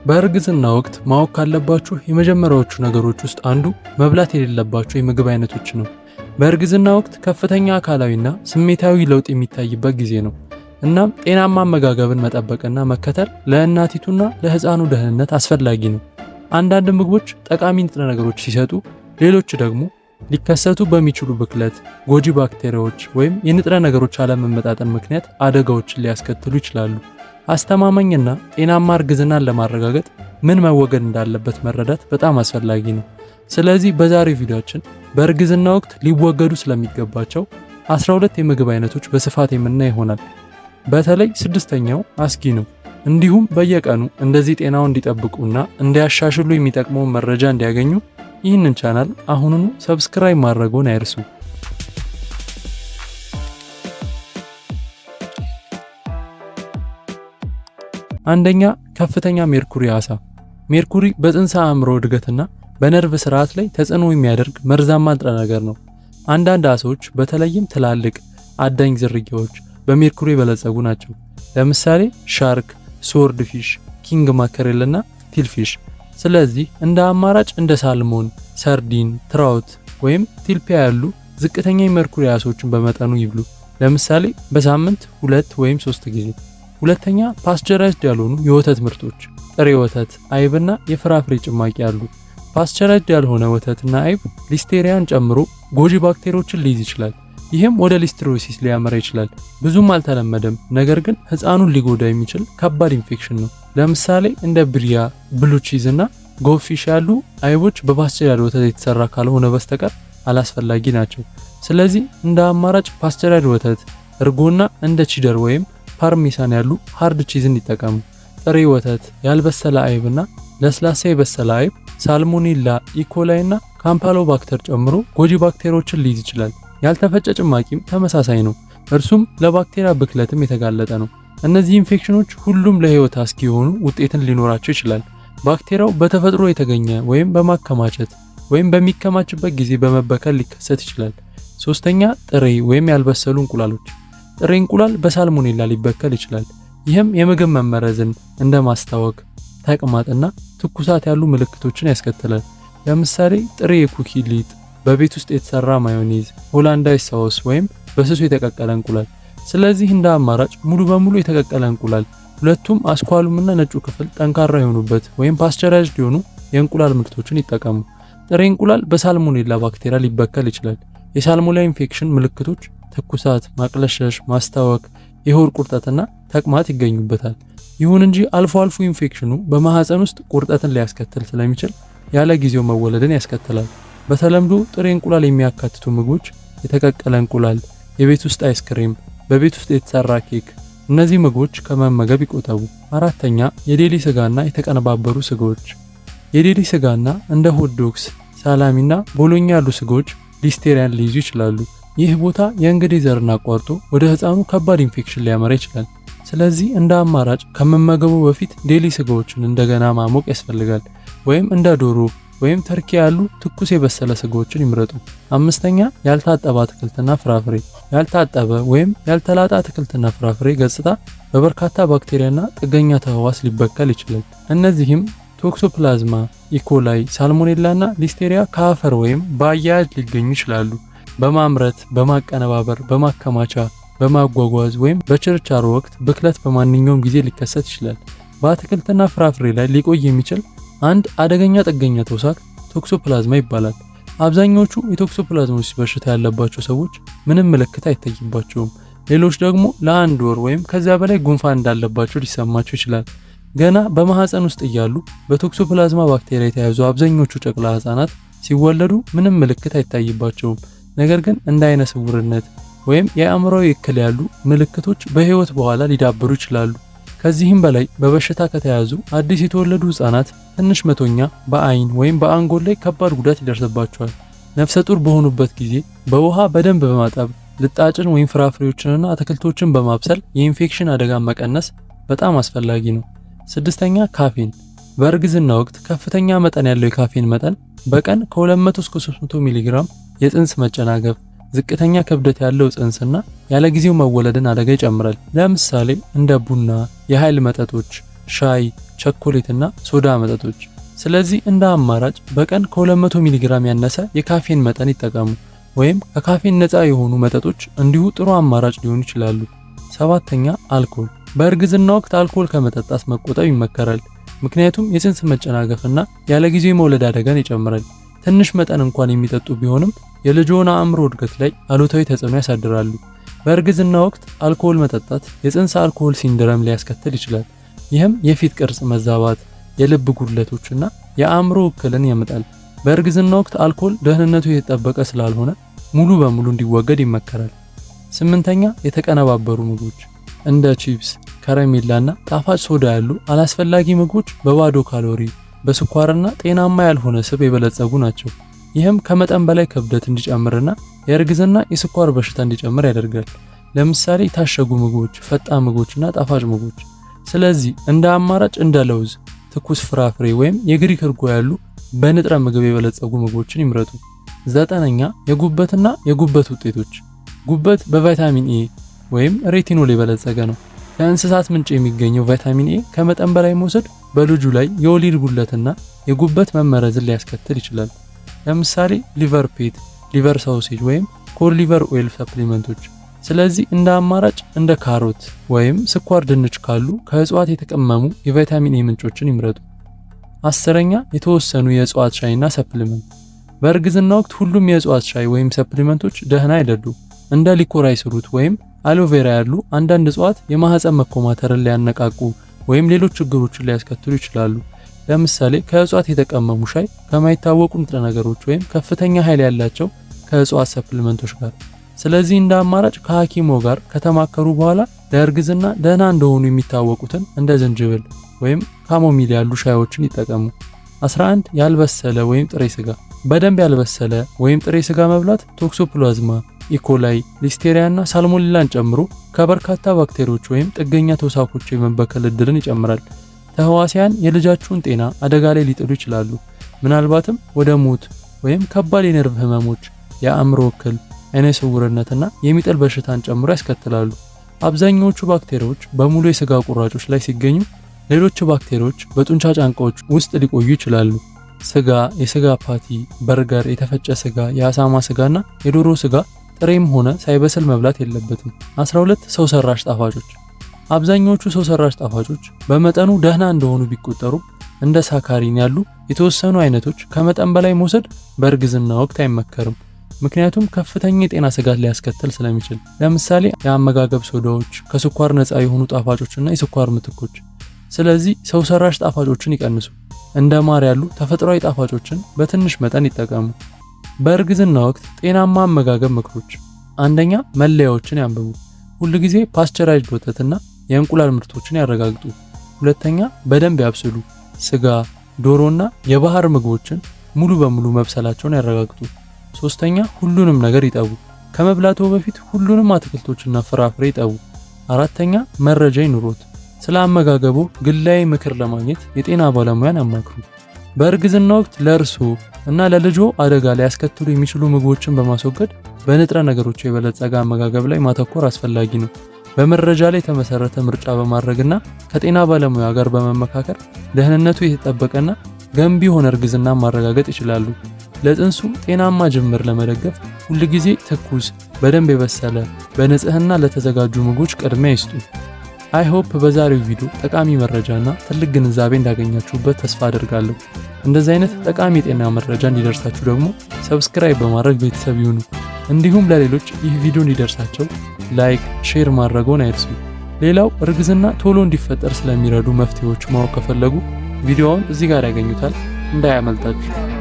በእርግዝና ወቅት ማወቅ ካለባችሁ የመጀመሪያዎቹ ነገሮች ውስጥ አንዱ መብላት የሌለባቸው የምግብ አይነቶች ነው። በእርግዝና ወቅት ከፍተኛ አካላዊና ስሜታዊ ለውጥ የሚታይበት ጊዜ ነው። እናም ጤናማ አመጋገብን መጠበቅና መከተል ለእናቲቱና ለሕፃኑ ደህንነት አስፈላጊ ነው። አንዳንድ ምግቦች ጠቃሚ ንጥረ ነገሮች ሲሰጡ፣ ሌሎች ደግሞ ሊከሰቱ በሚችሉ ብክለት፣ ጎጂ ባክቴሪያዎች ወይም የንጥረ ነገሮች አለመመጣጠን ምክንያት አደጋዎችን ሊያስከትሉ ይችላሉ። አስተማማኝና ጤናማ እርግዝናን ለማረጋገጥ ምን መወገድ እንዳለበት መረዳት በጣም አስፈላጊ ነው። ስለዚህ በዛሬው ቪዲዮአችን በእርግዝና ወቅት ሊወገዱ ስለሚገባቸው 12 የምግብ አይነቶች በስፋት የምናይ ይሆናል። በተለይ ስድስተኛው አስጊ ነው። እንዲሁም በየቀኑ እንደዚህ ጤናውን እንዲጠብቁና እንዲያሻሽሉ የሚጠቅመውን መረጃ እንዲያገኙ ይህንን ቻናል አሁኑኑ ሰብስክራይብ ማድረግዎን አይርሱ። አንደኛ፣ ከፍተኛ ሜርኩሪ አሳ። ሜርኩሪ በጽንሰ አእምሮ እድገትና በነርቭ ስርዓት ላይ ተጽዕኖ የሚያደርግ መርዛማ ንጥረ ነገር ነው። አንዳንድ አሳዎች በተለይም ትላልቅ አዳኝ ዝርያዎች በሜርኩሪ የበለጸጉ ናቸው። ለምሳሌ ሻርክ፣ ስዎርድ ፊሽ፣ ኪንግ ማከሬል እና ቲልፊሽ። ስለዚህ እንደ አማራጭ እንደ ሳልሞን፣ ሰርዲን፣ ትራውት ወይም ቲልፒያ ያሉ ዝቅተኛ የሜርኩሪ አሳዎችን በመጠኑ ይብሉ። ለምሳሌ በሳምንት 2 ወይም 3 ጊዜ። ሁለተኛ፣ ፓስቸራይዝድ ያልሆኑ የወተት ምርቶች፣ ጥሬ ወተት፣ አይብና የፍራፍሬ ጭማቂ አሉ። ፓስቸራይዝድ ያልሆነ ወተትና አይብ ሊስቴሪያን ጨምሮ ጎጂ ባክቴሪያዎችን ሊይዝ ይችላል። ይህም ወደ ሊስትሮሲስ ሊያመራ ይችላል። ብዙም አልተለመደም፣ ነገር ግን ሕፃኑን ሊጎዳ የሚችል ከባድ ኢንፌክሽን ነው። ለምሳሌ እንደ ብሪያ፣ ብሉ ቺዝ እና ጎፊሽ ያሉ አይቦች በፓስቸራይዝድ ወተት የተሰራ ካልሆነ በስተቀር አላስፈላጊ ናቸው። ስለዚህ እንደ አማራጭ ፓስቸራይዝድ ወተት፣ እርጎና እንደ ቺደር ወይም ፓርሜሳን ያሉ ሃርድ ቺዝን ይጠቀሙ። ጥሬ ወተት፣ ያልበሰለ አይብና ለስላሳ የበሰለ አይብ ሳልሞኔላ፣ ኢኮላይ እና ካምፓሎባክተር ጨምሮ ጎጂ ባክቴሪያዎችን ሊይዝ ይችላል። ያልተፈጨ ጭማቂም ተመሳሳይ ነው። እርሱም ለባክቴሪያ ብክለትም የተጋለጠ ነው። እነዚህ ኢንፌክሽኖች ሁሉም ለህይወት አስጊ የሆኑ ውጤትን ሊኖራቸው ይችላል። ባክቴሪያው በተፈጥሮ የተገኘ ወይም በማከማቸት ወይም በሚከማችበት ጊዜ በመበከል ሊከሰት ይችላል። ሶስተኛ፣ ጥሬ ወይም ያልበሰሉ እንቁላሎች። ጥሬ እንቁላል በሳልሞኔላ ሊበከል ይችላል። ይህም የምግብ መመረዝን እንደ ማስታወክ፣ ተቅማጥና ትኩሳት ያሉ ምልክቶችን ያስከትላል። ለምሳሌ ጥሬ የኩኪ ሊጥ፣ በቤት ውስጥ የተሰራ ማዮኔዝ፣ ሆላንዳዊ ሳውስ ወይም በስሱ የተቀቀለ እንቁላል። ስለዚህ እንደ አማራጭ ሙሉ በሙሉ የተቀቀለ እንቁላል፣ ሁለቱም አስኳሉምና ነጩ ክፍል ጠንካራ የሆኑበት ወይም ፓስቸራይዝድ የሆኑ የእንቁላል ምርቶችን ይጠቀሙ። ጥሬ እንቁላል በሳልሞኔላ ባክቴሪያ ሊበከል ይችላል። የሳልሞኔላ ኢንፌክሽን ምልክቶች ትኩሳት፣ ማቅለሸሽ፣ ማስታወክ፣ የሆድ ቁርጠትና ተቅማጥ ይገኙበታል። ይሁን እንጂ አልፎ አልፎ ኢንፌክሽኑ በማህፀን ውስጥ ቁርጠትን ሊያስከትል ስለሚችል ያለ ጊዜው መወለድን ያስከትላል። በተለምዶ ጥሬ እንቁላል የሚያካትቱ ምግቦች የተቀቀለ እንቁላል፣ የቤት ውስጥ አይስክሬም፣ በቤት ውስጥ የተሰራ ኬክ፣ እነዚህ ምግቦች ከመመገብ ይቆጠቡ። አራተኛ፣ የዴሊ ስጋና የተቀነባበሩ ስጋዎች። የዴሊ ስጋና እንደ ሆት ዶግስ፣ ሳላሚና ቦሎኛ ያሉ ስጋዎች ሊስቴሪያን ሊይዙ ይችላሉ። ይህ ቦታ የእንግዴ ዘርን አቋርጦ ወደ ህፃኑ ከባድ ኢንፌክሽን ሊያመራ ይችላል። ስለዚህ እንደ አማራጭ ከመመገቡ በፊት ዴሊ ስጋዎችን እንደገና ማሞቅ ያስፈልጋል። ወይም እንደ ዶሮ ወይም ተርኪ ያሉ ትኩስ የበሰለ ስጋዎችን ይምረጡ። አምስተኛ፣ ያልታጠበ አትክልትና ፍራፍሬ። ያልታጠበ ወይም ያልተላጠ አትክልትና ፍራፍሬ ገጽታ በበርካታ ባክቴሪያና ጥገኛ ተህዋስ ሊበከል ይችላል። እነዚህም ቶክሶፕላዝማ፣ ኢኮላይ፣ ሳልሞኔላና ሊስቴሪያ ከአፈር ወይም በአያያዝ ሊገኙ ይችላሉ። በማምረት፣ በማቀነባበር፣ በማከማቻ፣ በማጓጓዝ ወይም በችርቻሮ ወቅት ብክለት በማንኛውም ጊዜ ሊከሰት ይችላል። በአትክልትና ፍራፍሬ ላይ ሊቆይ የሚችል አንድ አደገኛ ጥገኛ ተውሳክ ቶክሶፕላዝማ ይባላል። አብዛኞቹ የቶክሶፕላዝሞሲስ በሽታ ያለባቸው ሰዎች ምንም ምልክት አይታይባቸውም። ሌሎች ደግሞ ለአንድ ወር ወይም ከዚያ በላይ ጉንፋን እንዳለባቸው ሊሰማቸው ይችላል። ገና በማህፀን ውስጥ እያሉ በቶክሶፕላዝማ ባክቴሪያ የተያዙ አብዛኞቹ ጨቅላ ህጻናት ሲወለዱ ምንም ምልክት አይታይባቸውም። ነገር ግን እንደ አይነ ስውርነት ወይም የአእምሮዊ እክል ያሉ ምልክቶች በህይወት በኋላ ሊዳብሩ ይችላሉ። ከዚህም በላይ በበሽታ ከተያዙ አዲስ የተወለዱ ህጻናት ትንሽ መቶኛ በአይን ወይም በአንጎል ላይ ከባድ ጉዳት ይደርስባቸዋል። ነፍሰ ጡር በሆኑበት ጊዜ በውሃ በደንብ በማጠብ ልጣጭን ወይም ፍራፍሬዎችንና አትክልቶችን በማብሰል የኢንፌክሽን አደጋ መቀነስ በጣም አስፈላጊ ነው። ስድስተኛ፣ ካፌን። በእርግዝና ወቅት ከፍተኛ መጠን ያለው የካፌን መጠን በቀን ከ200 እስከ 300 ሚሊግራም የጽንስ መጨናገፍ፣ ዝቅተኛ ክብደት ያለው ጽንስና ያለ ጊዜው መወለድን አደጋ ይጨምራል። ለምሳሌ እንደ ቡና፣ የኃይል መጠጦች፣ ሻይ፣ ቸኮሌትና ሶዳ መጠጦች። ስለዚህ እንደ አማራጭ በቀን ከ200 ሚሊ ግራም ያነሰ የካፌን መጠን ይጠቀሙ፣ ወይም ከካፌን ነፃ የሆኑ መጠጦች እንዲሁ ጥሩ አማራጭ ሊሆኑ ይችላሉ። ሰባተኛ አልኮል። በእርግዝና ወቅት አልኮል ከመጠጣት መቆጠብ ይመከራል። ምክንያቱም የፅንስ መጨናገፍና ያለ ጊዜ መውለድ አደጋን ይጨምራል። ትንሽ መጠን እንኳን የሚጠጡ ቢሆንም የልጅዎን አእምሮ እድገት ላይ አሉታዊ ተጽዕኖ ያሳድራሉ። በእርግዝና ወቅት አልኮል መጠጣት የፅንስ አልኮል ሲንድረም ሊያስከትል ይችላል። ይህም የፊት ቅርጽ መዛባት፣ የልብ ጉድለቶችና የአእምሮ እክልን ያመጣል። በእርግዝና ወቅት አልኮል ደህንነቱ የተጠበቀ ስላልሆነ ሙሉ በሙሉ እንዲወገድ ይመከራል። ስምንተኛ የተቀነባበሩ ምግቦች እንደ ቺፕስ፣ ከረሜላና ጣፋጭ ሶዳ ያሉ አላስፈላጊ ምግቦች በባዶ ካሎሪ፣ በስኳርና ጤናማ ያልሆነ ስብ የበለጸጉ ናቸው። ይህም ከመጠን በላይ ክብደት እንዲጨምርና የእርግዝና የስኳር በሽታ እንዲጨምር ያደርጋል። ለምሳሌ የታሸጉ ምግቦች፣ ፈጣን ምግቦችና ጣፋጭ ምግቦች። ስለዚህ እንደ አማራጭ እንደ ለውዝ፣ ትኩስ ፍራፍሬ ወይም የግሪክ እርጎ ያሉ በንጥረ ምግብ የበለጸጉ ምግቦችን ይምረጡ። ዘጠነኛ የጉበትና የጉበት ውጤቶች። ጉበት በቫይታሚን ኤ ወይም ሬቲኖል የበለጸገ ነው። ከእንስሳት ምንጭ የሚገኘው ቫይታሚን ኤ ከመጠን በላይ መውሰድ በልጁ ላይ የወሊድ ጉድለትና የጉበት መመረዝን ሊያስከትል ይችላል። ለምሳሌ ሊቨር ፔት፣ ሊቨር ሳውሴጅ ወይም ኮድ ሊቨር ኦይል ሰፕሊመንቶች። ስለዚህ እንደ አማራጭ እንደ ካሮት ወይም ስኳር ድንች ካሉ ከእጽዋት የተቀመሙ የቫይታሚን ኤ ምንጮችን ይምረጡ። አስረኛ የተወሰኑ የእጽዋት ሻይና ሰፕሊመንት። በእርግዝና ወቅት ሁሉም የእጽዋት ሻይ ወይም ሰፕሊመንቶች ደህና አይደሉም። እንደ ሊኮራይስ ሩት ወይም አሎቬራ ያሉ አንዳንድ እጽዋት የማህፀን መኮማተርን ሊያነቃቁ ወይም ሌሎች ችግሮችን ሊያስከትሉ ይችላሉ። ለምሳሌ ከእጽዋት የተቀመሙ ሻይ ከማይታወቁ ንጥረ ነገሮች ወይም ከፍተኛ ኃይል ያላቸው ከእጽዋት ሰፕሊመንቶች ጋር። ስለዚህ እንደ አማራጭ ከሐኪሞ ጋር ከተማከሩ በኋላ ለእርግዝና ደህና እንደሆኑ የሚታወቁትን እንደ ዝንጅብል ወይም ካሞሚል ያሉ ሻዮችን ይጠቀሙ። 11 ያልበሰለ ወይም ጥሬ ስጋ። በደንብ ያልበሰለ ወይም ጥሬ ስጋ መብላት ቶክሶፕላዝማ፣ ኢኮላይ፣ ሊስቴሪያና ሳልሞኔላን ጨምሮ ከበርካታ ባክቴሪያዎች ወይም ጥገኛ ተውሳኮች የመበከል እድልን ይጨምራል። ተህዋሲያን የልጃችሁን ጤና አደጋ ላይ ሊጥሉ ይችላሉ። ምናልባትም ወደ ሞት ወይም ከባድ የነርቭ ህመሞች፣ የአእምሮ እክል፣ አይነ ስውርነትና የሚጥል በሽታን ጨምሮ ያስከትላሉ። አብዛኛዎቹ ባክቴሪያዎች በሙሉ የስጋ ቁራጮች ላይ ሲገኙ፣ ሌሎች ባክቴሪያዎች በጡንቻ ጫንቃዎች ውስጥ ሊቆዩ ይችላሉ። ስጋ፣ የስጋ ፓቲ፣ በርገር፣ የተፈጨ ስጋ፣ የአሳማ ስጋና የዶሮ ስጋ ጥሬም ሆነ ሳይበስል መብላት የለበትም። 12 ሰው ሰራሽ ጣፋጮች። አብዛኛዎቹ ሰው ሰራሽ ጣፋጮች በመጠኑ ደህና እንደሆኑ ቢቆጠሩ እንደ ሳካሪን ያሉ የተወሰኑ አይነቶች ከመጠን በላይ መውሰድ በእርግዝና ወቅት አይመከርም። ምክንያቱም ከፍተኛ የጤና ስጋት ሊያስከትል ስለሚችል። ለምሳሌ የአመጋገብ ሶዳዎች፣ ከስኳር ነፃ የሆኑ ጣፋጮችና የስኳር ምትኮች። ስለዚህ ሰው ሰራሽ ጣፋጮችን ይቀንሱ። እንደ ማር ያሉ ተፈጥሯዊ ጣፋጮችን በትንሽ መጠን ይጠቀሙ። በእርግዝና ወቅት ጤናማ አመጋገብ ምክሮች። አንደኛ መለያዎችን ያንብቡ። ሁል ጊዜ ፓስቸራይዝድ ወተትና የእንቁላል ምርቶችን ያረጋግጡ። ሁለተኛ በደንብ ያብስሉ። ስጋ፣ ዶሮና የባህር ምግቦችን ሙሉ በሙሉ መብሰላቸውን ያረጋግጡ። ሶስተኛ ሁሉንም ነገር ይጠቡ። ከመብላቱ በፊት ሁሉንም አትክልቶችና ፍራፍሬ ይጠቡ። አራተኛ መረጃ ይኑሮት። ስለ አመጋገቡ ግላዊ ምክር ለማግኘት የጤና ባለሙያን አማክሩ። በእርግዝና ወቅት ለእርስዎ እና ለልጆ አደጋ ሊያስከትሉ የሚችሉ ምግቦችን በማስወገድ በንጥረ ነገሮች የበለጸገ አመጋገብ ላይ ማተኮር አስፈላጊ ነው። በመረጃ ላይ የተመሰረተ ምርጫ በማድረግና ከጤና ባለሙያ ጋር በመመካከር ደህንነቱ የተጠበቀና ገንቢ የሆነ እርግዝና ማረጋገጥ ይችላሉ። ለጽንሱ ጤናማ ጅምር ለመደገፍ ሁልጊዜ ትኩስ፣ በደንብ የበሰለ፣ በንጽህና ለተዘጋጁ ምግቦች ቅድሚያ ይስጡ። አይ ሆፕ በዛሬው ቪዲዮ ጠቃሚ መረጃና ትልቅ ግንዛቤ እንዳገኛችሁበት ተስፋ አደርጋለሁ። እንደዚህ አይነት ጠቃሚ የጤና መረጃ እንዲደርሳችሁ ደግሞ ሰብስክራይብ በማድረግ ቤተሰብ ይሁኑ። እንዲሁም ለሌሎች ይህ ቪዲዮ እንዲደርሳቸው ላይክ፣ ሼር ማድረግዎን አይርሱ። ሌላው እርግዝና ቶሎ እንዲፈጠር ስለሚረዱ መፍትሄዎች ማወቅ ከፈለጉ ቪዲዮውን እዚህ ጋር ያገኙታል፣ እንዳያመልጣችሁ።